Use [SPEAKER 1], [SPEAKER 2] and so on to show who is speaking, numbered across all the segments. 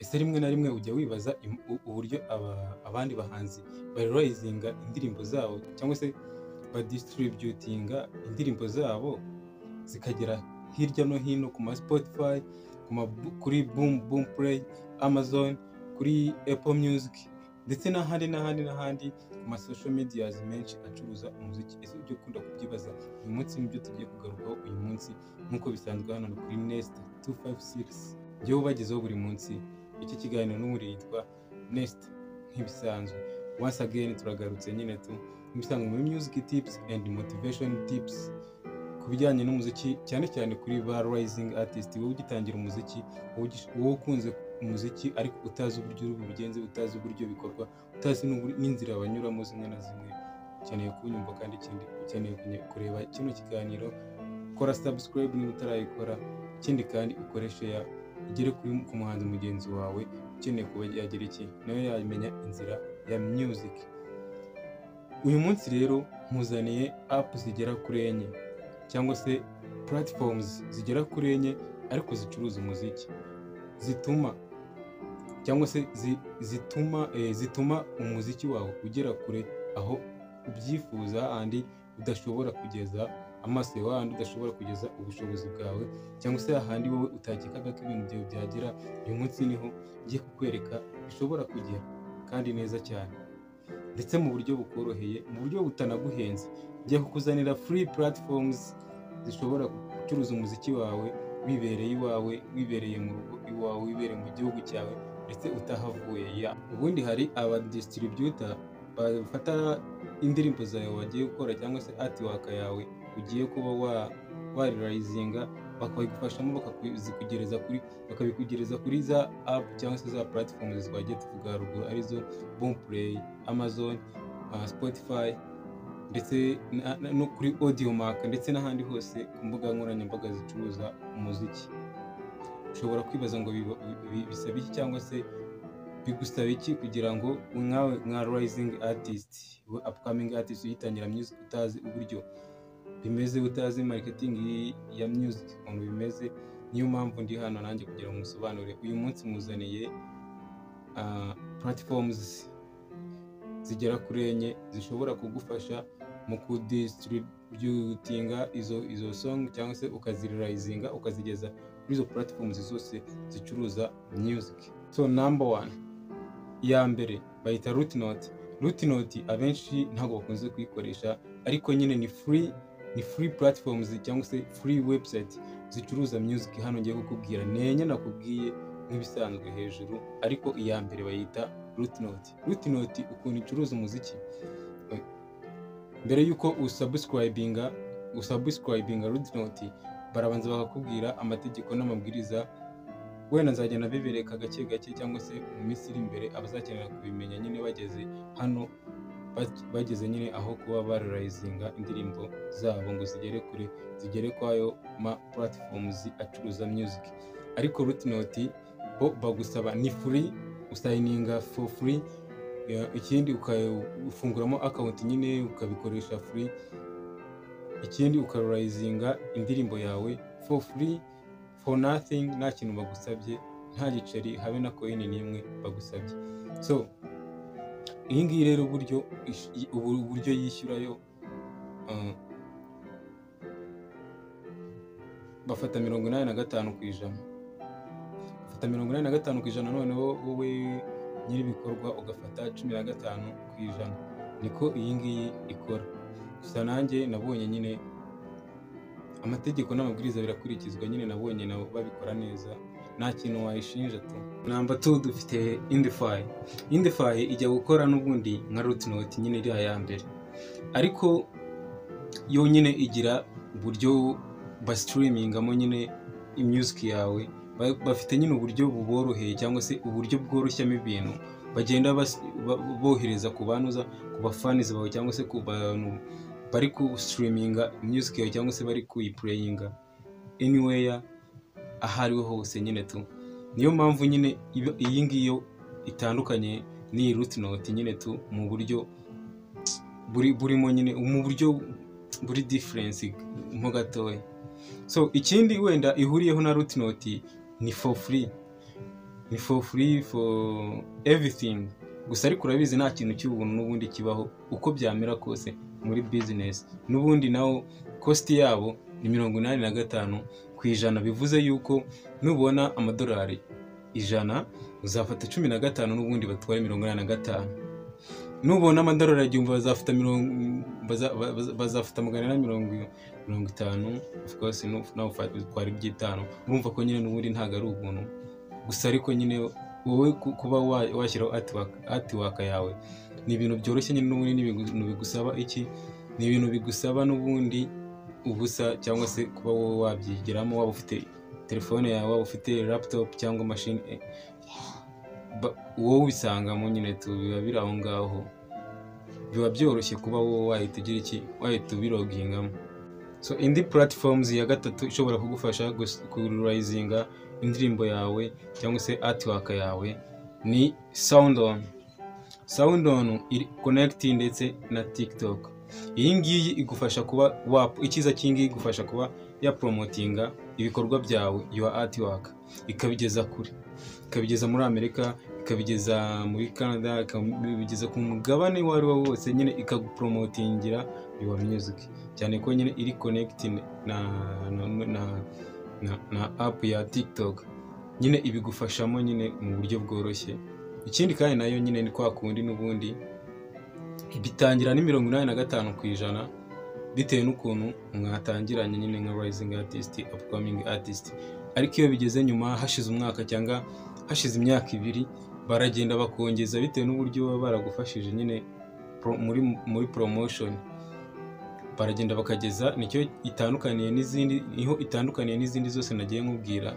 [SPEAKER 1] Ese rimwe na rimwe ujya wibaza uburyo abandi bahanzi barirayizinga indirimbo zabo cyangwa se badisitributinga indirimbo zabo zikagera hirya no hino ku ma Spotify, kuri Boom Play, Amazon, kuri Apple Music ndetse n'ahandi ku ma social medias menshi acuruza umuziki. Ese ujya ukunda kubyibaza? Uyu munsi nibyo tugiye kugarukaho uyu munsi nk'uko bisanzwe hano kuri Nest 256 njyewe ubagezeho buri munsi. Iki kiganiro n'umuri yitwa Nest nk'ibisanzwe. Once again turagarutse nyine nk'ibisanzwe muri music tips and motivation tips ku bijyanye n'umuziki, cyane cyane kuri ba rising artist. Wowe ugitangira umuziki, wowe ukunze umuziki ariko utazi uburyo bigenze, utazi uburyo bikorwa, utazi n'inzira banyuramo zimwe na zimwe, ukeneye kunyumva kandi ikindi ukeneye kureba kino kiganiro, kora subscribe niba utarayikora, ikindi kandi ukore share igere ku muhanzi mugenzi wawe ukeneye kuba yagira iki nawe yamenya inzira ya music. Uyu munsi rero nkuzaniye app zigera kuri enye cyangwa se platforms zigera kuri enye ariko zicuruza umuziki, zituma cyangwa se zituma umuziki wawe ugera kure aho ubyifuza andi udashobora kugeza amaso yawe, ahandi udashobora kugeza ubushobozi bwawe, cyangwa se ahandi wowe utakekaga ko ibintu byawe byagera. Uyu munsi niho ngiye kukwereka bishobora kugera kandi neza cyane, ndetse mu buryo bukoroheye, mu buryo butanaguhenze. Ngiye kukuzanira free platforms zishobora gucuruza umuziki wawe wibereye iwawe, wibereye mu rugo iwawe, wibereye mu gihugu cyawe ndetse utahavuye. Ubundi hari aba distributor bafata indirimbo zawe wagiye gukora cyangwa se artwork yawe ugiye kuba warirayizinga, bakabigufashamo bakabikugereza kuri za app cyangwa se za platforms twagiye tuvuga haruguru, arizo Boom Play, Amazon, Spotify ndetse no kuri Audiomack ndetse n'ahandi hose ku mbuga nkoranyambaga zicuruza umuziki. Ushobora kwibaza ngo bisaba iki cyangwa se bigusaba iki kugira ngo nkawe nka rising artist, upcoming artist uyitangira music utazi uburyo bimeze, utazi marketing ya music ukuntu bimeze. Niyo mpamvu ndi hano nanjye kugira ngo musobanure. Uyu munsi muzaniye platforms zigera kuri enye zishobora kugufasha mu kudistributinga izo song cyangwa se ukazirirayizinga ukazigeza kuri izo platforms zose zicuruza music. So number one, iya mbere bayita Rootnote. Rootnote abenshi ntabwo bakunze kuyikoresha ariko nyine ni free platforms cyangwa se free website zicuruza music. Hano ngiye kukubwira nenye nakubwiye nk'ibisanzwe hejuru, ariko iya mbere bayita Rootnote. Rootnote ukuntu icuruza umuziki, mbere yuko usubscribinga Rootnote barabanza bakakubwira amategeko n'amabwiriza. Wenda nzagenda bibereka gake gake cyangwa se mu minsi iri imbere abazakenera kubimenya nyine bageze hano, bageze nyine aho kuba barirayizinga indirimbo zabo ngo zigere kure, zigere kwayo ma platforms acuruza music. Ariko Rootnote bo bagusaba ni free, usayininga for free, ikindi ukafunguramo account nyine ukabikoresha free, ikindi ukarirayizinga indirimbo yawe for free, for nothing, nta kintu bagusabye, nta giceri habe na coin n'imwe bagusabye. So iyi ngiyi rero uburyo yishyurayo, bafata 85%, bafata 85%, noneho wowe nyir'ibikorwa ugafata 15%. Niko iyi ngiyi ikora. Gusa nanjye nabonye nyine amategeko n'amabwiriza birakurikizwa, nyine nabonye nabo babikora neza, nta kintu wayishinja tu. Number 2 dufite Indify. Indify ijya gukora n'ubundi nka Rootnote nyine iri ya mbere, ariko yo nyine igira uburyo streamingamo nyine music yawe. Bafite nyine uburyo buboroheye cyangwa se uburyo bworoshyamo ibintu, bagenda bohereza ku bantu, ku bafans bawe cyangwa se ku bantu bari ku streaminga music yawe cyangwa se bari kuyiplayinga anywhere ahariho hose nyine tu. Niyo mpamvu nyine iyi ngiyo itandukanye ni Rootnote nyine tu, mu buryo burimo nyine, mu buryo buri difference mo gatoya. So ikindi wenda ihuriyeho na Rootnote ni for free. ni for free for everything. Gusa ariko urabizi nta kintu cy'ubuntu n'ubundi kibaho uko byamera kose muri business. N'ubundi naho cost yabo ni 85%, bivuze yuko nubona amadolari 100 uzafata 15 n'ubundi batware 85. Nubona amadolari 1000 bazafata 150. Of course nawe utwara iby'itanu. Urumva ko nyine n'ubundi ntago ari ubuntu. Gusa ariko nyine wowe kuba washyiraho artwork yawe ni ibintu byoroshye nyine n'ubundi n'ibintu bigusaba iki, ni ibintu bigusaba n'ubundi ubusa, cyangwa se kuba wowe wabyigiramo, waba ufite telefone yawe, waba ufite laptop cyangwa machine, wowe ubisangamo nyine biba biri aho ngaho, biba byoroshye kuba wowe wahita ubirogingamo. So indi platforms ya gatatu ishobora kugufasha kuraizinga indirimbo yawe cyangwa se artwork yawe ni SoundOn. SoundOn iri connect ndetse na TikTok. Iyi ngiyi igufasha kuba ikiza kingi igufasha kuba ya promotinga ibikorwa byawe, your artwork, ikabigeza kure, ikabigeza muri Amerika, ikabigeza muri Canada, ikabigeza ku mugabane wari wose, nyine ikagupromotingira your music, cyane ko nyine iri connecting na app ya TikTok. Nyine ibigufashamo nyine mu buryo bworoshye. Ikindi kandi nayo nyine ni kwa kundi n'ubundi ibitangira ni 85% bitewe n'ukuntu mwatangiranye nyine nka rising artist, upcoming artist. Ariko iyo bigeze nyuma hashize umwaka cyangwa hashize imyaka 2, baragenda bakongeza bitewe n'uburyo baba baragufashije nyine muri promotion. Baragenda bakageza, nicyo itandukaniye n'izindi zose nagiye nkubwira.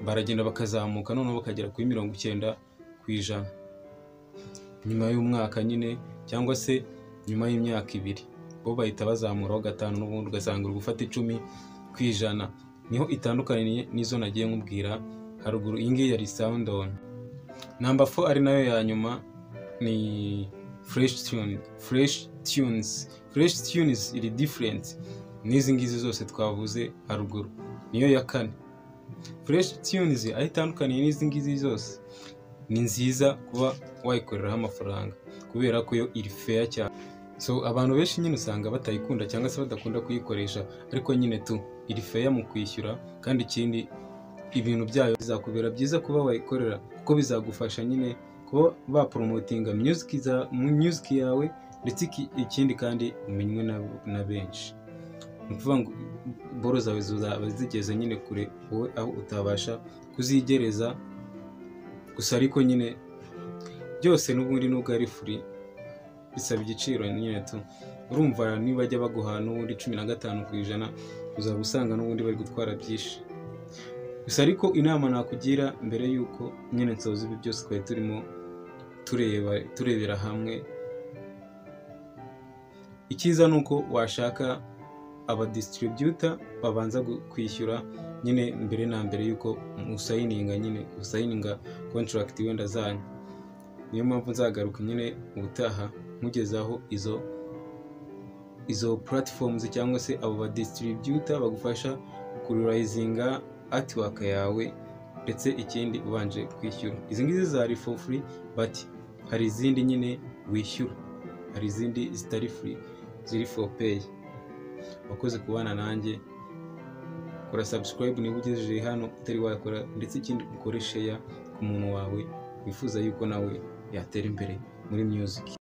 [SPEAKER 1] Baragenda bakazamuka noneho bakagera kuri 90% nyuma y'umwaka nyine, cyangwa se nyuma y'imyaka 2 bo bahita bazamuraho 5 n'ubundi ugasanga uri gufata 10%. Niho itandukaniye n'izo nagiye nkubwira haruguru. Iyi ngiyi yari SoundOn. Number 4 ari nayo ya nyuma ni Fresh Tunes iri different n'izi ngizi zose twavuze haruguru. Niyo ya 4. Fresh Tunes ayitandukaniye n'izi ngizi zose, ni nziza kuba wayikoreraho amafaranga kubera ko yo iri fair cyane. So abantu benshi nyine usanga batayikunda cyangwa se badakunda kuyikoresha, ariko nyine iri fair mu kwishyura, kandi ikindi ibintu byayo bizakubera byiza kuba wayikorera kuko bizagufasha nyine kuba bapromotinga music yawe, ndetse ikindi kandi umenywe na benshi. Nukuvuga ngo boro zawe zigeze nyine kure wowe aho utabasha kuzigereza. Gusa ariko nyine byose n'ubundi nubwo ari free bisaba igiciro nyine urumva niba bajya baguha n'ubundi 15%, uzaba usanga n'ubundi bari gutwara byinshi. Gusa ariko inama nakugira mbere yuko nyine nsoza ibi byose twari turimo turebera hamwe, icyiza nuko washaka aba distributor babanza kwishyura nyine mbere na mbere yuko usayininga contract wenda zanyu. Niyo mpamvu nzagaruka nyine ubutaha mugezaho izo platforms cyangwa se abo ba distributor bagufasha kuraizinga artwork yawe, ndetse ikindi ubanje kwishyura. Izi ngizi zari for free, but hari izindi nyine wishyura, hari izindi zitari free ziri for pay. Wakoze kubana nanjye, kora subscribe niba ugejeje hano utari wakora, ndetse ikindi ukore share ku muntu wawe wifuza yuko nawe yatera imbere muri music.